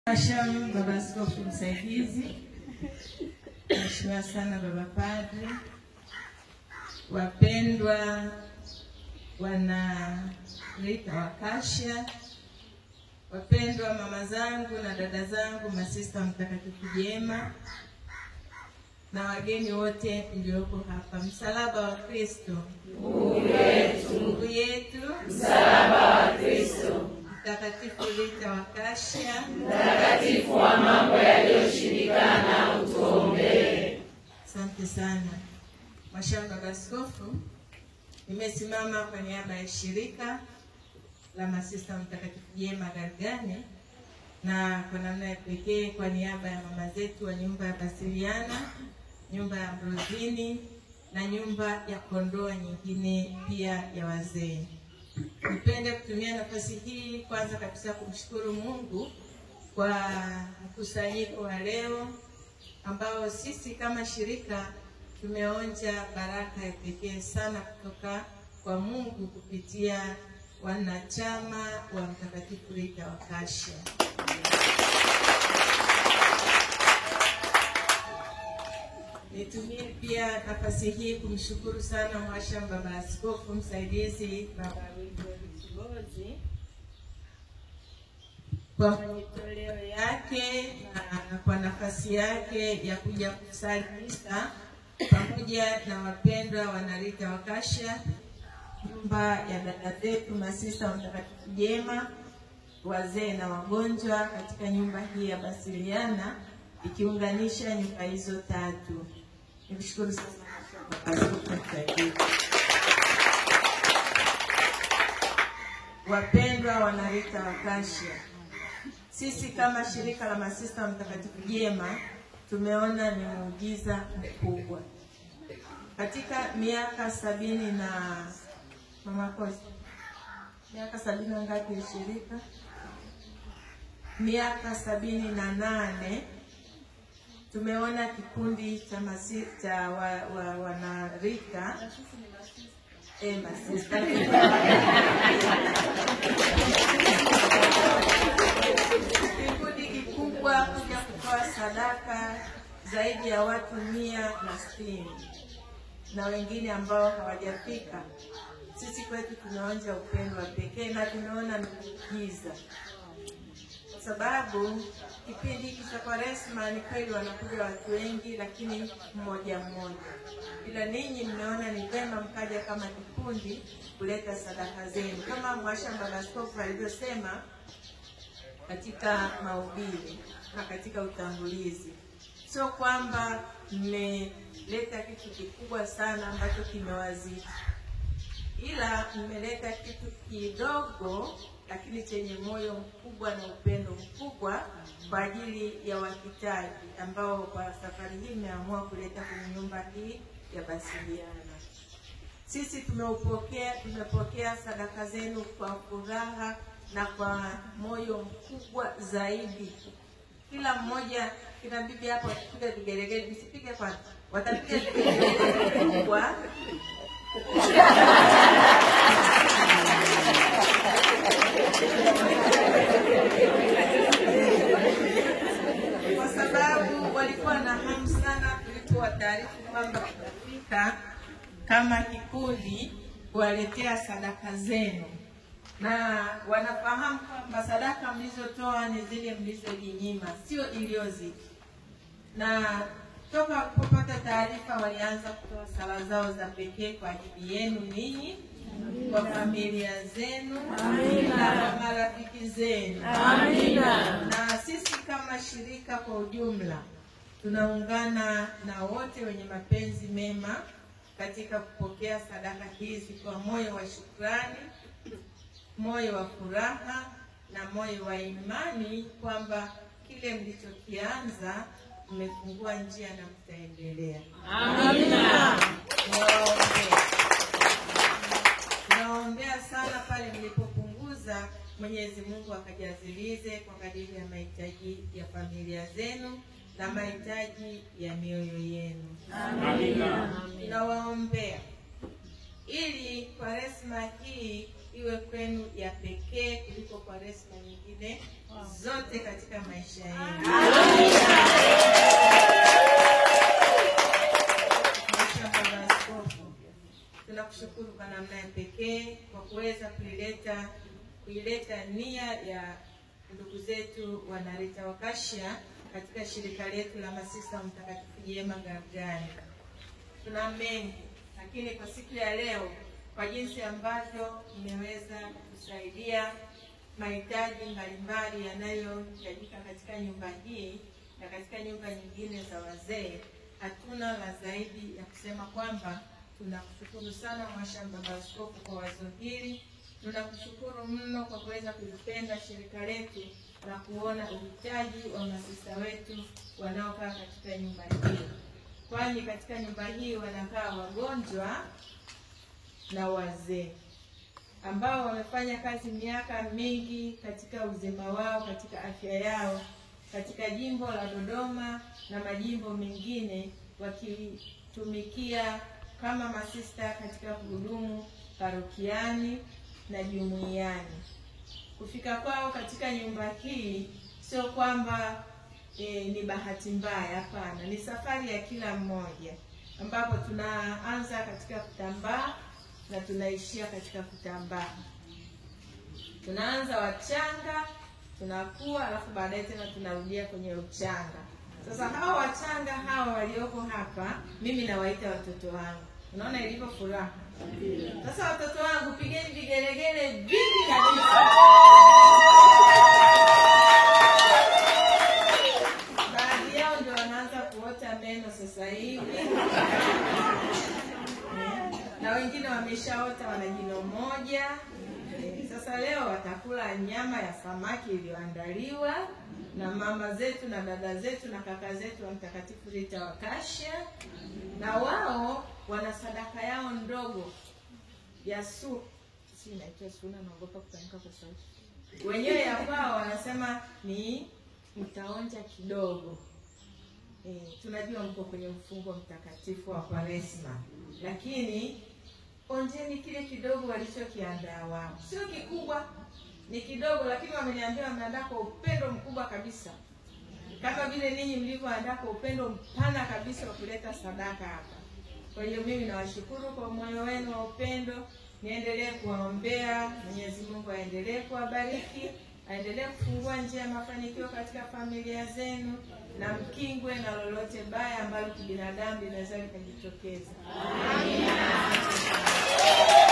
Mhashamu Baba Askofu Msaidizi, Mheshimiwa sana Baba Padre, wapendwa wana Rita wa Kasha, wapendwa mama zangu na dada zangu, masista mtakatifu jema, na wageni wote mlioko hapa. Msalaba wa Kristo, Mungu yetu, msalaba wa Kristo. Mtakatifu Rita wa Kasha, mtakatifu wa mambo yaliyoshindikana, utuombee. Asante sana. Mhashamu Baba Askofu, nimesimama kwa niaba ya shirika la masista mtakatifu jema Galgani, na kwa namna ya pekee kwa niaba ya mama zetu wa nyumba ya Basiliana, nyumba ya Ambrosini na nyumba ya Kondoa nyingine pia ya wazee. Nipende kutumia nafasi hii kwanza kabisa kumshukuru Mungu kwa mkusanyiko wa leo ambao sisi kama shirika tumeonja baraka ya pekee sana kutoka kwa Mungu kupitia wanachama wa Mtakatifu Rita wa Kasha. Nitumie pia nafasi hii kumshukuru sana Mhashamu Baba Askofu Msaidizi Baba Wilbrod kwa majitoleo yake na kwa nafasi yake ya kuja kusali misa pamoja na wapendwa wana Rita wa Kasha, nyumba ya dada zetu masista wa Mtakatifu jema, wazee na wagonjwa katika nyumba hii ya Basiliana, ikiunganisha nyumba hizo tatu. Nikushukuru sana Baba Askofu Msaidizi. Wapendwa wana Rita wa Kasha, sisi kama shirika la masista wa Mtakatifu jema tumeona ni muujiza mkubwa. Katika miaka 70 na mama Kosi, miaka 70 ngapi ya shirika? Miaka 78 tumeona kikundi cha masista wana Rita masista kikundi kikubwa kuja kutoa sadaka zaidi ya watu 160 na wengine ambao hawajafika. Sisi kwetu tunaonja upendo wa pekee na tunaona miujiza, kwa sababu kipindi hiki cha Kwaresma ni kweli wanakuja watu wengi, lakini mmoja mmoja. Ila ninyi mmeona ni vema mkaja kama kikundi kuleta sadaka zenu, kama Mhashamu Baba Askofu alivyosema katika mahubiri na katika utangulizi. Sio kwamba mmeleta kitu kikubwa sana ambacho kimewazidi, ila mmeleta kitu kidogo lakini chenye moyo mkubwa na upendo mkubwa kwa ajili ya wahitaji ambao kwa safari hii mmeamua kuleta kwenye nyumba hii ya Basiliana. Sisi tumepokea sadaka zenu kwa furaha na kwa moyo mkubwa zaidi. Kila mmoja, kina bibi hapo akipiga vigelegele, msipige kwanza, watapiga vigelegele kubwa kwa sababu walikuwa na hamu sana kuliko taarifa kwamba tutafika kama kikundi kuwaletea sadaka zenu, na wanafahamu kwamba sadaka mlizotoa ni zile mlizojinyima, sio iliyozidi. Na toka kupata taarifa walianza kutoa sala zao za pekee kwa ajili yenu ninyi, kwa familia zenu, na marafiki zenu. Amina. Na sisi kama shirika kwa ujumla tunaungana na wote wenye mapenzi mema katika kupokea sadaka hizi kwa moyo wa shukrani, moyo wa furaha na moyo wa imani kwamba kile mlichokianza mmefungua njia na mtaendelea. Amina. Naombea sana pale mlipopunguza, Mwenyezi Mungu akajazilize kwa kadiri ya mahitaji ya familia zenu na mahitaji ya mioyo yenu. Amina. Nawaombea ili Kwaresma hii iwe kwenu ya pekee kuliko Kwaresma nyingine zote katika maisha yenu. Baba Askofu, tunakushukuru kwa namna ya pekee kwa kuweza kuileta nia ya ndugu zetu wanarita Wakashia katika shirika letu la Masista Mtakatifu Jema Gargani. Tuna mengi, lakini kwa siku ya leo, kwa jinsi ambavyo mmeweza kusaidia mahitaji mbalimbali yanayohitajika katika nyumba hii na katika nyumba nyingine za wazee, hatuna la zaidi ya kusema kwamba tunakushukuru sana Mhashamu Baba Askofu kwa wazo hili. Tunakushukuru mno kwa kuweza kulipenda shirika letu na kuona uhitaji wa masista wetu wanaokaa katika nyumba hii, kwani katika nyumba hii wanakaa wagonjwa na wazee ambao wamefanya kazi miaka mingi katika uzima wao, katika afya yao, katika jimbo la Dodoma na majimbo mengine, wakitumikia kama masista katika kuhudumu parokiani na jumuiani. Kufika kwao katika nyumba hii sio kwamba ni bahati mbaya, hapana. Ni safari ya kila mmoja, ambapo tunaanza katika kutambaa na tunaishia katika kutambaa. Tunaanza wachanga, tunakuwa, alafu baadaye tena tunarudia kwenye uchanga. Sasa hawa wachanga hawa walioko hapa, mimi nawaita watoto wangu. Unaona ilivyo furaha? Sasa watoto wangu, pigeni vigelegele vingi kabisa. Baadhi yao ndio wanaanza kuota meno sasa hivi. Na wengine wameshaota, wana jino moja. Sasa leo watakula nyama ya samaki iliyoandaliwa na mama zetu na dada zetu na kaka zetu wa Mtakatifu Rita Wakashia, na wao wana sadaka yao ndogo ya naogopa kutamka kwa sauti. Wenyewe ya kwao wanasema ni mtaonja kidogo. Tunajua mko kwenye mfungo mtakatifu wa Kwaresma, lakini onjeni kile kidogo walichokiandaa wao. Sio kikubwa, ni kidogo, lakini wameniambia wameandaa kwa upendo mkubwa kabisa, kama vile ninyi mlivyoandaa kwa upendo mpana kabisa wa kuleta sadaka hapa. Kwa hiyo mimi nawashukuru kwa moyo wenu wa upendo. Niendelee kuwaombea, Mwenyezi Mungu aendelee kuwabariki, aendelee kufungua njia ya mafanikio katika familia zenu, na mkingwe na lolote baya ambalo kibinadamu linaweza likajitokeza. Amina.